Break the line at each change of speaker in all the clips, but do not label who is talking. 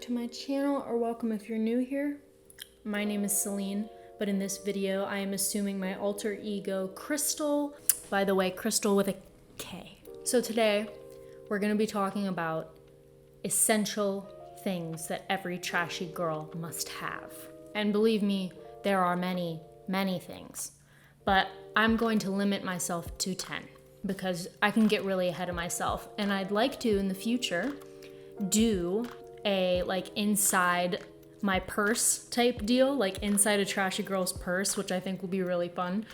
to my channel, or welcome if you're new here. My name is Celine, but in this video I am assuming my alter ego Crystal. By the way, Crystal with a K. So today we're going to be talking about essential things that every trashy girl must have. And believe me, there are many, many things. But I'm going to limit myself to 10 because I can get really ahead of myself. And I'd like to, in the future, do a inside my purse type deal, like inside a trashy girl's purse, which I think will be really fun.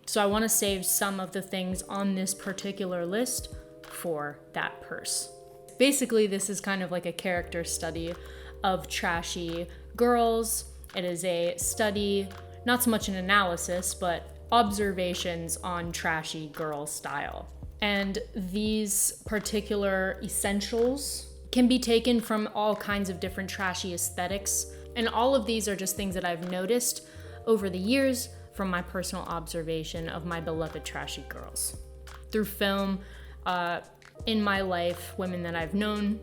So I want to save some of the things on this particular list for that purse. Basically, this is kind of like a character study of trashy girls. It is a study, not so much an analysis, but observations on trashy girl style. And these particular essentials can be taken from all kinds of different trashy aesthetics. And all of these are just things that I've noticed over the years from my personal observation of my beloved trashy girls. Through film, in my life, women that I've known,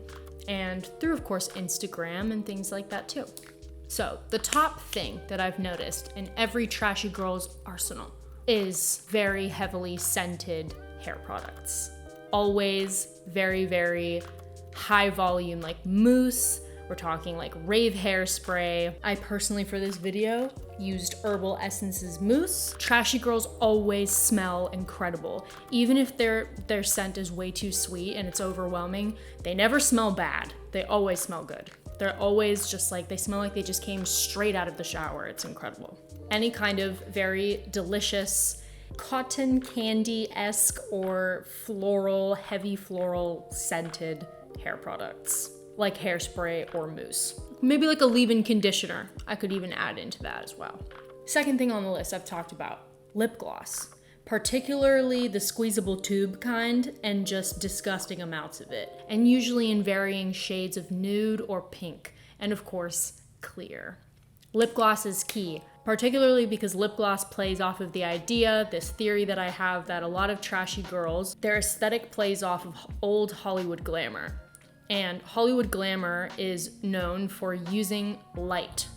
and through, of course, Instagram and things like that too. So the top thing that I've noticed in every trashy girl's arsenal is very heavily scented hair products. Always very, very high volume, like mousse. We're talking like rave hairspray. I personally, for this video, used Herbal Essences mousse. Trashy girls always smell incredible. Even if their scent is way too sweet and it's overwhelming, they never smell bad. They always smell good. They're always just like, they smell like they just came straight out of the shower. It's incredible. Any kind of very delicious cotton candy-esque or floral, heavy floral scented hair products, like hairspray or mousse. Maybe like a leave-in conditioner. I could even add into that as well. Second thing on the list I've talked about, lip gloss. Particularly the squeezable tube kind, and just disgusting amounts of it. And usually in varying shades of nude or pink. And of course, clear. Lip gloss is key, particularly because lip gloss plays off of the idea, this theory that I have, that a lot of trashy girls, their aesthetic plays off of old Hollywood glamour. And Hollywood glamour is known for using light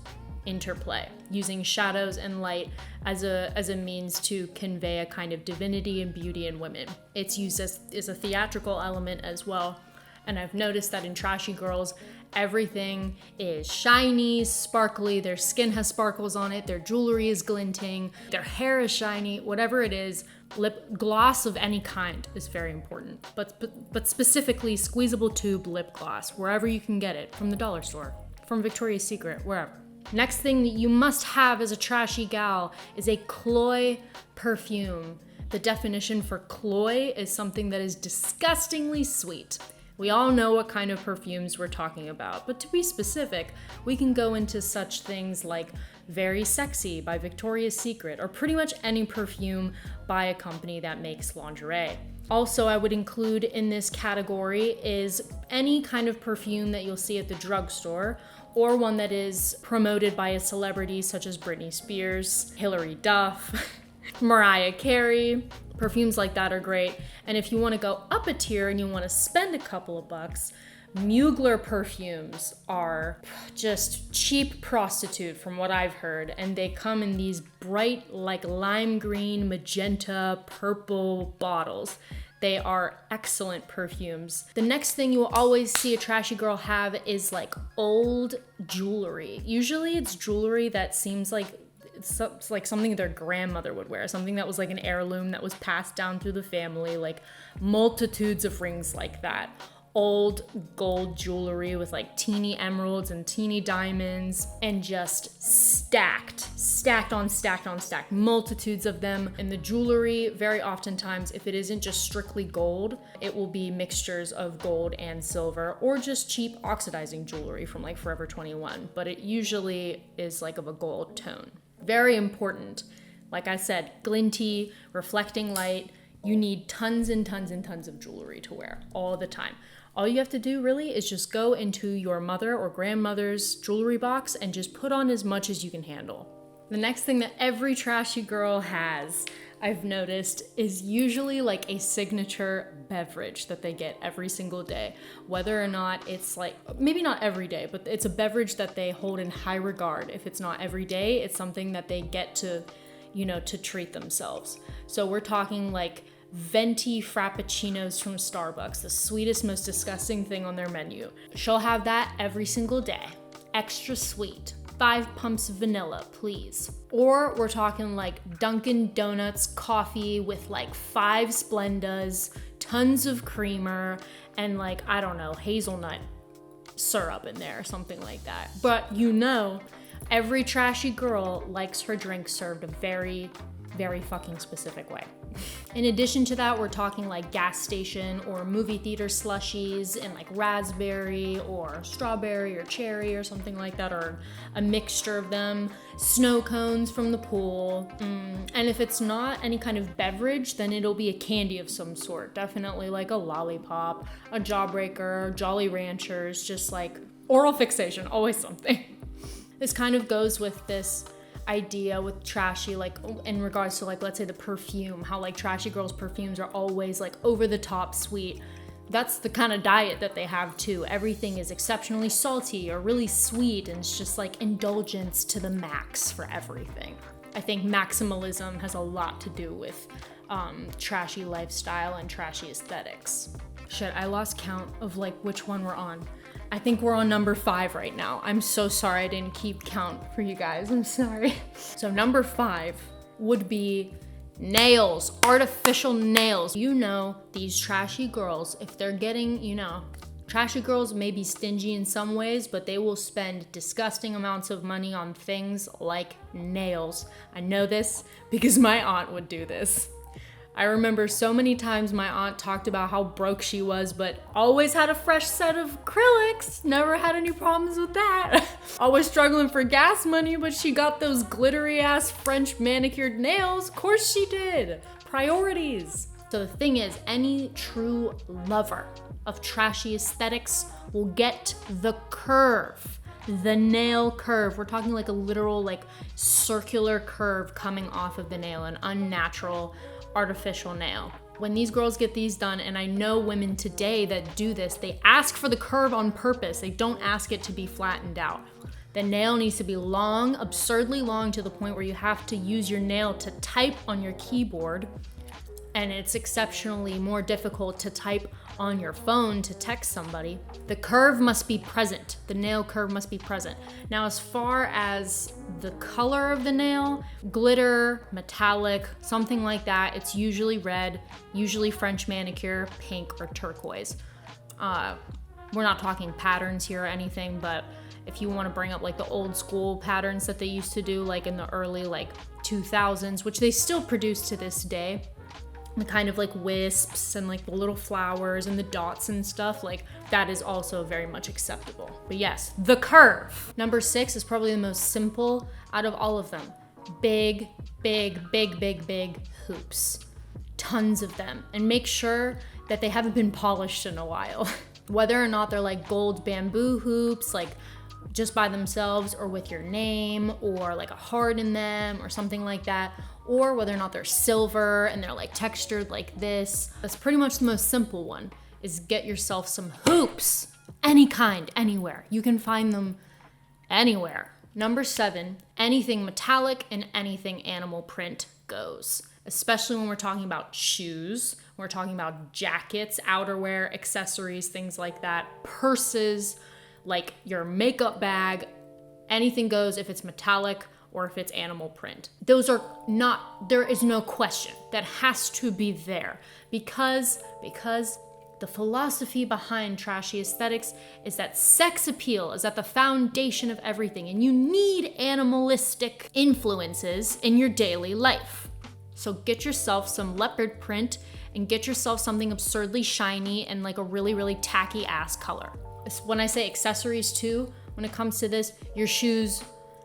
interplay, using shadows and light as a means to convey a kind of divinity and beauty in women. It's used as a theatrical element as well. And I've noticed that in trashy girls, everything is shiny, sparkly, their skin has sparkles on it, their jewelry is glinting, their hair is shiny, whatever it is. Lip gloss of any kind is very important, but specifically squeezable tube lip gloss, wherever you can get it, from the dollar store, from Victoria's Secret, wherever. Next thing that you must have as a trashy gal is a cloy perfume. The definition for cloy is something that is disgustingly sweet. We all know what kind of perfumes we're talking about, but to be specific, we can go into such things like Very Sexy by Victoria's Secret, or pretty much any perfume by a company that makes lingerie. Also, I would include in this category is any kind of perfume that you'll see at the drugstore, or one that is promoted by a celebrity such as Britney Spears, Hilary Duff, Mariah Carey. Perfumes like that are great. And if you want to go up a tier and you want to spend a couple of bucks, Mugler perfumes are just cheap prostitute from what I've heard. And they come in these bright, like lime green, magenta, purple bottles. They are excellent perfumes. The next thing you will always see a trashy girl have is like old jewelry. Usually it's jewelry that seems like it's like something their grandmother would wear, something that was like an heirloom that was passed down through the family, like multitudes of rings like that. Old gold jewelry with like teeny emeralds and teeny diamonds, and just stacked on stacked, multitudes of them. And the jewelry, very oftentimes, if it isn't just strictly gold, it will be mixtures of gold and silver, or just cheap oxidizing jewelry from like Forever 21, but it usually is like of a gold tone. Very important. Like I said, glinty, reflecting light. You need tons and tons and tons of jewelry to wear all the time. All you have to do really is just go into your mother or grandmother's jewelry box and just put on as much as you can handle. The next thing that every trashy girl has, I've noticed is usually like a signature beverage that they get every single day. Whether or not it's like, maybe not every day, but it's a beverage that they hold in high regard. If it's not every day, it's something that they get to, you know, to treat themselves. So we're talking like venti frappuccinos from Starbucks, the sweetest, most disgusting thing on their menu. She'll have that every single day. Extra sweet. 5 pumps of vanilla, please. Or we're talking like Dunkin' Donuts coffee with like 5 Splendas, tons of creamer, and like, I don't know, hazelnut syrup in there, something like that. But you know, every trashy girl likes her drink served a very, very fucking specific way. In addition to that, we're talking like gas station or movie theater slushies and like raspberry or strawberry or cherry or something like that, or a mixture of them. Snow cones from the pool. And if it's not any kind of beverage, then it'll be a candy of some sort. Definitely like a lollipop, a Jawbreaker, Jolly Ranchers, just like oral fixation, always something. This kind of goes with this idea with trashy, like in regards to like, let's say the perfume, how like trashy girls' perfumes are always like over the top sweet. That's the kind of diet that they have too. Everything is exceptionally salty or really sweet, and it's just like indulgence to the max for everything. I think maximalism has a lot to do with trashy lifestyle and trashy aesthetics. Shit, I lost count of like which one we're on. I think we're on number 5 right now. I'm so sorry I didn't keep count for you guys. I'm sorry. So number 5 would be nails, artificial nails. You know, these trashy girls, if they're getting, you know, trashy girls may be stingy in some ways, but they will spend disgusting amounts of money on things like nails. I know this because my aunt would do this. I remember so many times my aunt talked about how broke she was, but always had a fresh set of acrylics. Never had any problems with that. Always struggling for gas money, but she got those glittery ass French manicured nails. Of course she did. Priorities. So the thing is, any true lover of trashy aesthetics will get the curve. The nail curve. We're talking like a literal like circular curve coming off of the nail, an unnatural artificial nail. When these girls get these done, and I know women today that do this, they ask for the curve on purpose. They don't ask it to be flattened out. The nail needs to be long, absurdly long, to the point where you have to use your nail to type on your keyboard, and it's exceptionally more difficult to type on your phone to text somebody. The curve must be present. The nail curve must be present. Now, as far as the color of the nail, glitter, metallic, something like that, it's usually red, usually French manicure, pink, or turquoise. We're not talking patterns here or anything, but if you want to bring up like the old school patterns that they used to do like in the early like 2000s, which they still produce to this day, the kind of like wisps and like the little flowers and the dots and stuff, like that is also very much acceptable. But yes, the curve. Number 6 is probably the most simple out of all of them. Big, big, big, big, big hoops. Tons of them. And make sure that they haven't been polished in a while. Whether or not they're like gold bamboo hoops, like just by themselves or with your name or like a heart in them or something like that, or whether or not they're silver and they're like textured like this. That's pretty much the most simple one, is get yourself some hoops. Any kind, anywhere. You can find them anywhere. Number 7, anything metallic and anything animal print goes. Especially when we're talking about shoes, we're talking about jackets, outerwear, accessories, things like that, purses, like your makeup bag, anything goes if it's metallic or if it's animal print. Those are not, there is no question. That has to be there because the philosophy behind trashy aesthetics is that sex appeal is at the foundation of everything, and you need animalistic influences in your daily life. So get yourself some leopard print and get yourself something absurdly shiny and like a really, really tacky ass color. When I say accessories too, when it comes to this, your shoes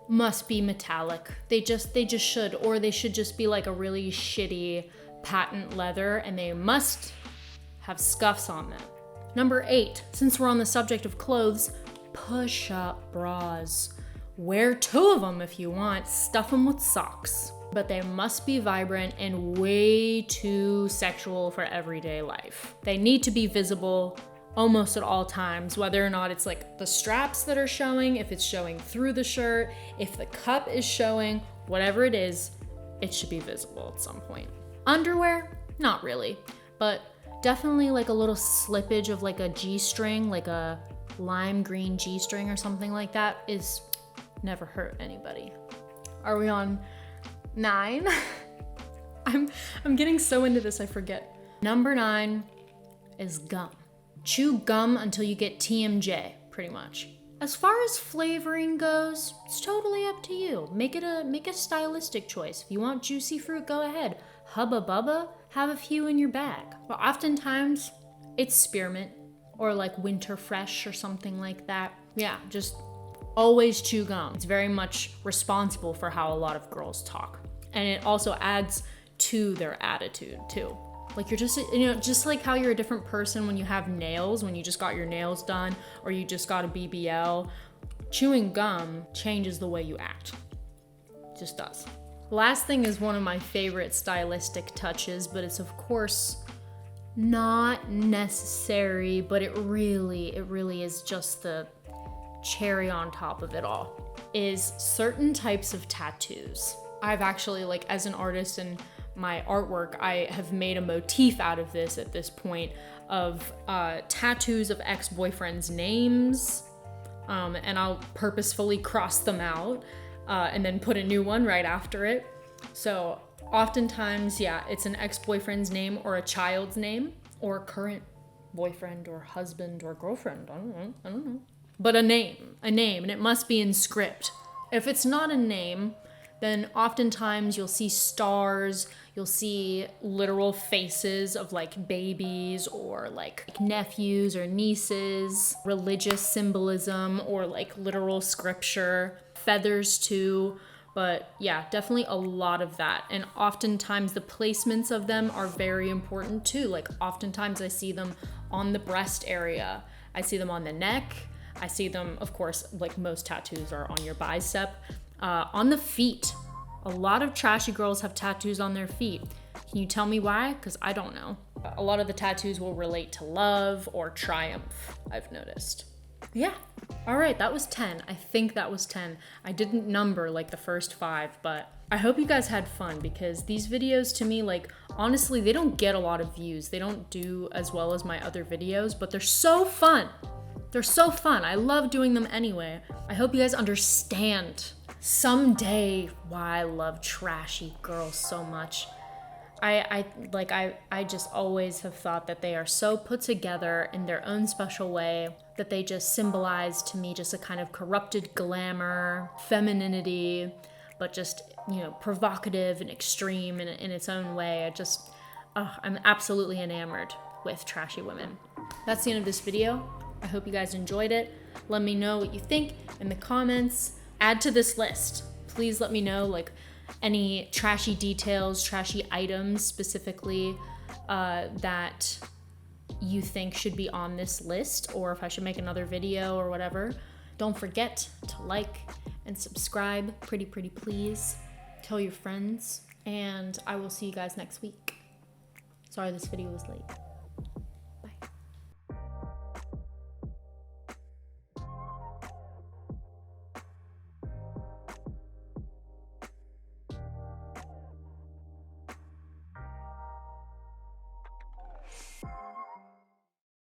must be metallic. They just should, or they should just be like a really shitty patent leather, and they must have scuffs on them. Number 8, since we're on the subject of clothes, push-up bras. Wear 2 of them if you want, stuff them with socks. but they must be vibrant and way too sexual for everyday life. They need to be visible almost at all times, whether or not it's like the straps that are showing, if it's showing through the shirt, if the cup is showing, whatever it is, it should be visible at some point. Underwear, not really, but definitely like a little slippage of like a G-string, like a lime green G-string or something like that is never hurt anybody. Are we on 9? I'm getting so into this I forget. Number 9 is gum. Chew gum until you get TMJ, pretty much. As far as flavoring goes, it's totally up to you. Make a stylistic choice. If you want juicy fruit, go ahead. Hubba Bubba, have a few in your bag. But oftentimes, it's spearmint or like winter fresh or something like that. Yeah, just always chew gum. It's very much responsible for how a lot of girls talk. And it also adds to their attitude too. Like you're just, just like how you're a different person when you have nails, when you just got your nails done or you just got a BBL, chewing gum changes the way you act. It just does. Last thing is one of my favorite stylistic touches, but it's of course not necessary, but it really is just the cherry on top of it all, is certain types of tattoos. I've actually, like, as an artist and my artwork, I have made a motif out of this at this point of tattoos of ex-boyfriends' names, and I'll purposefully cross them out and then put a new one right after it. So oftentimes, yeah, it's an ex-boyfriend's name or a child's name or a current boyfriend or husband or girlfriend. I don't know. But a name, and it must be in script. If it's not a name, then oftentimes you'll see stars, you'll see literal faces of like babies or like nephews or nieces, religious symbolism or like literal scripture, feathers too. But yeah, definitely a lot of that. And oftentimes the placements of them are very important too. Like oftentimes I see them on the breast area. I see them on the neck. I see them, of course, like most tattoos are on your bicep. On the feet. A lot of trashy girls have tattoos on their feet. Can you tell me why? Because I don't know. A lot of the tattoos will relate to love or triumph, I've noticed. Yeah. All right, that was 10. I think that was 10. I didn't number like the first 5, but I hope you guys had fun because these videos to me, like, honestly, they don't get a lot of views. They don't do as well as my other videos, but they're so fun. They're so fun. I love doing them anyway. I hope you guys understand someday why I love trashy girls so much. I just always have thought that they are so put together in their own special way that they just symbolize to me just a kind of corrupted glamour, femininity, but just, provocative and extreme in its own way. I'm absolutely enamored with trashy women. That's the end of this video. I hope you guys enjoyed it. Let me know what you think in the comments. Add to this list. Please let me know like any trashy details, trashy items specifically that you think should be on this list, or if I should make another video or whatever. Don't forget to like and subscribe, pretty please. Tell your friends, and I will see you guys next week. Sorry this video was late.